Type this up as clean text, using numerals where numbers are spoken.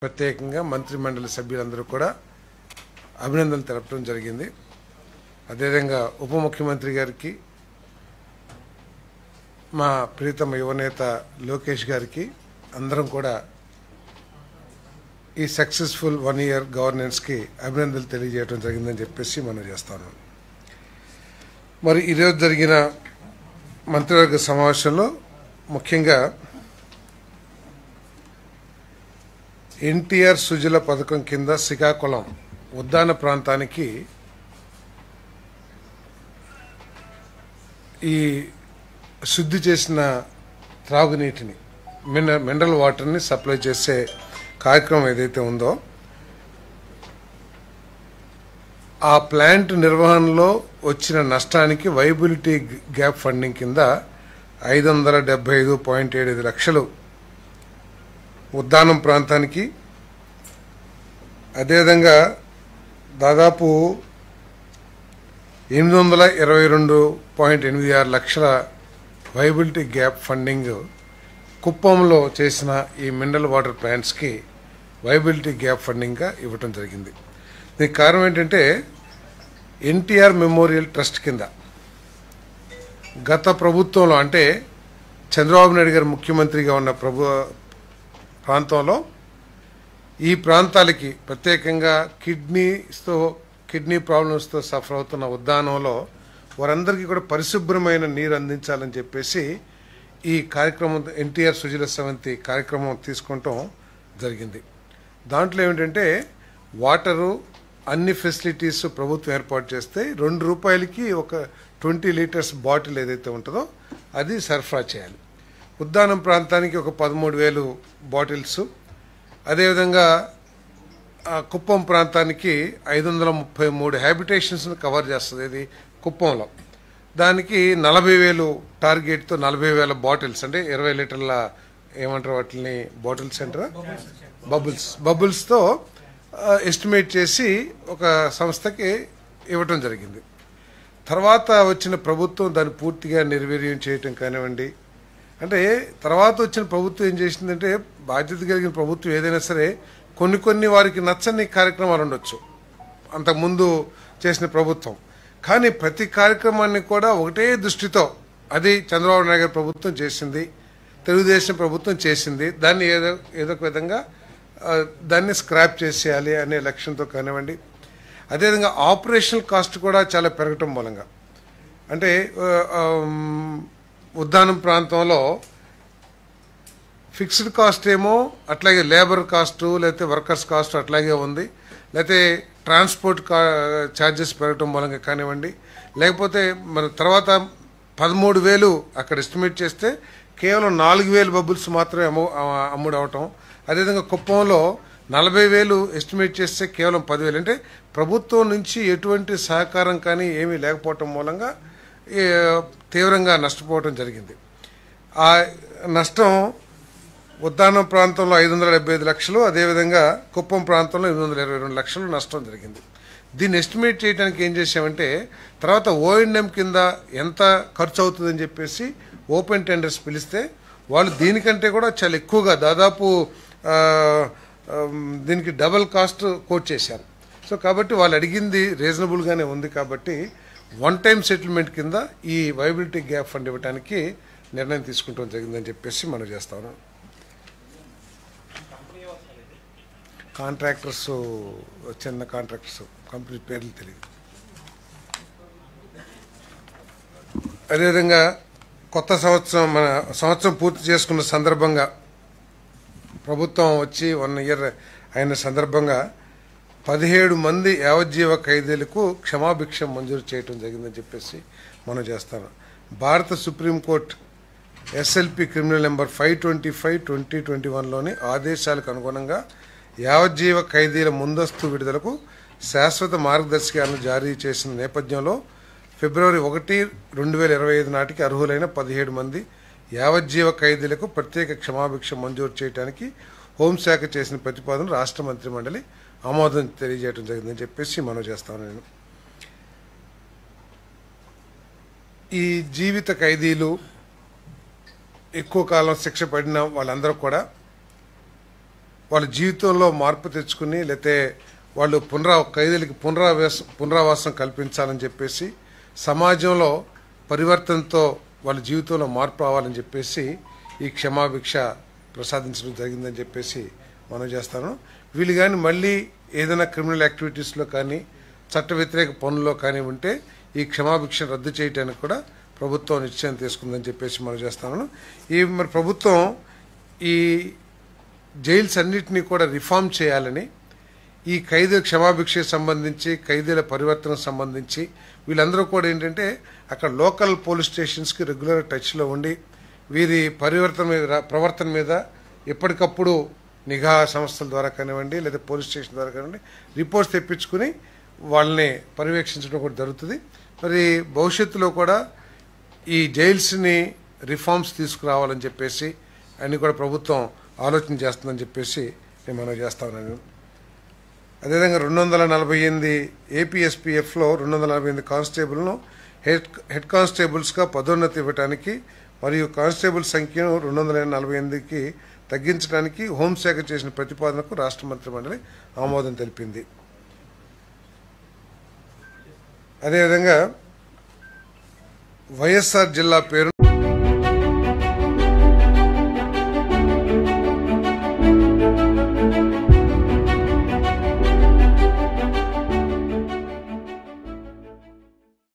ప్రత్యేకంగా మంత్రిమండలి సభ్యులందరూ కూడా అభినందనలు తెలపడం జరిగింది. అదేవిధంగా ఉప ముఖ్యమంత్రి గారికి, మా ప్రీతమ యువనేత లోకేష్ గారికి అందరం కూడా ఈ సక్సెస్ఫుల్ 1 year గవర్నెన్స్కి అభినందనలు తెలియజేయడం జరిగిందని చెప్పేసి మనం చేస్తాను. మరి ఈరోజు జరిగిన మంత్రివర్గ సమావేశంలో ముఖ్యంగా ఎన్టీఆర్ సుజల పథకం కింద శ్రీకాకుళం ఉద్దాన ప్రాంతానికి ఈ శుద్ధి చేసిన త్రాగునీటిని మినరల్ వాటర్ని సప్లై చేసే కార్యక్రమం ఏదైతే ఉందో ఆ ప్లాంట్ నిర్వహణలో వచ్చిన నష్టానికి వైబిలిటీ గ్యాప్ ఫండింగ్ కింద 575.75 లక్షలు ఉద్దానం ప్రాంతానికి, అదేవిధంగా దాదాపు 822.86 లక్షల వైబిలిటీ గ్యాప్ ఫండింగ్ కుప్పంలో చేసిన ఈ మినరల్ వాటర్ ప్లాంట్స్కి వైబిలిటీ గ్యాప్ ఫండింగ్గా ఇవ్వటం జరిగింది. దీనికి కారణం ఏంటంటే ఎన్టీఆర్ మెమోరియల్ ట్రస్ట్ కింద గత ప్రభుత్వంలో, అంటే చంద్రబాబు నాయుడు గారు ముఖ్యమంత్రిగా ఉన్న ప్రాంతంలో ఈ ప్రాంతాలకి ప్రత్యేకంగా కిడ్నీ ప్రాబ్లమ్స్తో సఫర్ అవుతున్న ఉద్దానంలో వారందరికీ కూడా పరిశుభ్రమైన నీరు అందించాలని చెప్పేసి ఈ కార్యక్రమం ఎన్టీఆర్ సుజల స్రవంతి కార్యక్రమం తీసుకుంటాం జరిగింది. దాంట్లో ఏమిటంటే వాటరు అన్ని ఫెసిలిటీస్ ప్రభుత్వం ఏర్పాటు చేస్తే ₹2కి ఒక 20 లీటర్స్ బాటిల్ ఏదైతే ఉంటుందో అది సరఫరా చేయాలి. ఉద్దానం ప్రాంతానికి ఒక 13,000 బాటిల్స్, అదేవిధంగా కుప్పం ప్రాంతానికి 533 హ్యాబిటేషన్స్ని కవర్ చేస్తుంది. ఇది కుప్పంలో దానికి 40,000 టార్గెట్తో 40,000 బాటిల్స్, అంటే 20 లీటర్ల ఏమంటారు వాటిని, బాటిల్స్ అంటారా, బబుల్స్తో ఎస్టిమేట్ చేసి ఒక సంస్థకి ఇవ్వటం జరిగింది. తర్వాత వచ్చిన ప్రభుత్వం దాన్ని పూర్తిగా నిర్వీర్యం చేయటం కానివ్వండి, అంటే తర్వాత వచ్చిన ప్రభుత్వం ఏం చేసిందంటే, బాధ్యత కలిగిన ప్రభుత్వం ఏదైనా సరే కొన్ని వారికి నచ్చని కార్యక్రమాలు ఉండొచ్చు అంతకుముందు చేసిన ప్రభుత్వం, కానీ ప్రతి కార్యక్రమాన్ని కూడా ఒకటే దృష్టితో, అది చంద్రబాబు నాయుడు గారి ప్రభుత్వం చేసింది, తెలుగుదేశం ప్రభుత్వం చేసింది, దాన్ని ఏదో ఒక విధంగా దాన్ని స్క్రాప్ చేసేయాలి అనే లక్ష్యంతో కానివ్వండి. అదేవిధంగా ఆపరేషనల్ కాస్ట్ కూడా చాలా పెరగటం మూలంగా, అంటే ఉద్దానం ప్రాంతంలో ఫిక్స్డ్ కాస్ట్ ఏమో అట్లాగే లేబర్ కాస్టు, లేకపోతే వర్కర్స్ కాస్ట్ అట్లాగే ఉంది, లేకపోతే ట్రాన్స్పోర్ట్ ఛార్జెస్ పెరగటం మూలంగా కానివ్వండి, లేకపోతే మన తర్వాత 13,000 అక్కడ ఎస్టిమేట్ చేస్తే కేవలం 4,000 బబుల్స్ మాత్రమే అమ్ముడు అవటం. అదేవిధంగా కుప్పంలో 40,000 ఎస్టిమేట్ చేస్తే కేవలం 10,000, అంటే ప్రభుత్వం నుంచి ఎటువంటి సహకారం కానీ ఏమీ లేకపోవటం మూలంగా తీవ్రంగా నష్టపోవటం జరిగింది. ఆ నష్టం ఉద్దానం ప్రాంతంలో 575 లక్షలు, అదేవిధంగా కుప్పం ప్రాంతంలో 822 లక్షలు నష్టం జరిగింది. దీన్ని ఎస్టిమేట్ చేయడానికి ఏం చేసామంటే, తర్వాత O&M కింద ఎంత ఖర్చు అవుతుందని చెప్పేసి ఓపెన్ టెండర్స్ పిలిస్తే వాళ్ళు దీనికంటే కూడా చాలా ఎక్కువగా, దాదాపు దీనికి డబల్ కాస్ట్ కోట్ చేశారు. సో కాబట్టి వాళ్ళు అడిగింది రీజనబుల్గానే ఉంది, కాబట్టి 1 time సెటిల్మెంట్ కింద ఈ వైబిలిటీ గ్యాప్ ఫండ్ ఇవ్వడానికి నిర్ణయం తీసుకుంటాం జరిగిందని చెప్పేసి మనం చేస్తాను. కాంట్రాక్టర్స్, చిన్న కాంట్రాక్టర్స్, కంపెనీ పేర్లు తెలియదు. అదేవిధంగా కొత్త సంవత్సరం, మన సంవత్సరం పూర్తి చేసుకున్న సందర్భంగా ప్రభుత్వం వచ్చి 1 year అయిన సందర్భంగా 17 మంది యావజ్జీవ ఖైదీలకు క్షమాభిక్ష మంజూరు చేయడం జరిగిందని చెప్పేసి మనం చేస్తాను. భారత సుప్రీంకోర్టు SLP క్రిమినల్ నెంబర్ 525/2021లోని ఆదేశాలకు అనుగుణంగా యావజ్జీవ ఖైదీల ముందస్తు విడుదలకు శాశ్వత మార్గదర్శకాలను జారీ చేసిన నేపథ్యంలో ఫిబ్రవరి 1, 2025 నాటికి అర్హులైన 17 మంది యావజ్జీవ ఖైదీలకు ప్రత్యేక క్షమాభిక్ష మంజూరు చేయడానికి హోంశాఖ చేసిన ప్రతిపాదన రాష్ట్ర మంత్రిమండలి ఆమోదం తెలియజేయడం జరిగిందని చెప్పేసి మనం చేస్తాను. నేను ఈ జీవిత ఖైదీలు, ఎక్కువ కాలం శిక్ష పడిన వాళ్ళందరూ కూడా వాళ్ళ జీవితంలో మార్పు తెచ్చుకుని లేతే వాళ్ళు ఖైదీలకి పునరావాసం కల్పించాలని చెప్పేసి సమాజంలో పరివర్తనతో వాళ్ళ జీవితంలో మార్పు రావాలని చెప్పేసి ఈ క్షమాభిక్ష ప్రసాదించడం జరిగిందని చెప్పేసి మనం చేస్తాను. వీళ్ళు కానీ మళ్ళీ ఏదైనా క్రిమినల్ యాక్టివిటీస్లో కానీ చట్ట వ్యతిరేక పనుల్లో కానీ ఉంటే ఈ క్షమాభిక్షను రద్దు చేయడానికి కూడా ప్రభుత్వం నిశ్చయం తీసుకుందని చెప్పేసి మనం చేస్తాను. మరి ప్రభుత్వం ఈ జైల్స్ అన్నిటినీ కూడా రిఫార్మ్ చేయాలని, ఈ ఖైదీల క్షమాభిక్షకు సంబంధించి ఖైదీల పరివర్తనకు సంబంధించి వీళ్ళందరూ కూడా ఏంటంటే అక్కడ లోకల్ పోలీస్ స్టేషన్స్కి రెగ్యులర్ టచ్లో ఉండి వీరి ప్రవర్తన మీద ఎప్పటికప్పుడు నిఘా సంస్థల ద్వారా కానివ్వండి లేదా పోలీస్ స్టేషన్ ద్వారా కానివ్వండి రిపోర్ట్స్ తెప్పించుకుని వాళ్ళని పర్యవేక్షించడం కూడా జరుగుతుంది. మరి భవిష్యత్తులో కూడా ఈ జైల్స్ని రిఫార్మ్స్ తీసుకురావాలని చెప్పేసి అన్ని కూడా ప్రభుత్వం ఆలోచన చేస్తుందని చెప్పేసి నేను మనం చేస్తా ఉన్నాను. అదేవిధంగా 248 ఏపీఎస్పీఎఫ్లో 248 కానిస్టేబుల్ను హెడ్ కానిస్టేబుల్స్గా పదోన్నతి ఇవ్వడానికి మరియు కానిస్టేబుల్ సంఖ్యను 248కి తగ్గించడానికి హోంశాఖ చేసిన ప్రతిపాదనకు రాష్ట్ర మంత్రిమండలి ఆమోదం తెలిపింది. అదేవిధంగా వైఎస్ఆర్ జిల్లా పేరు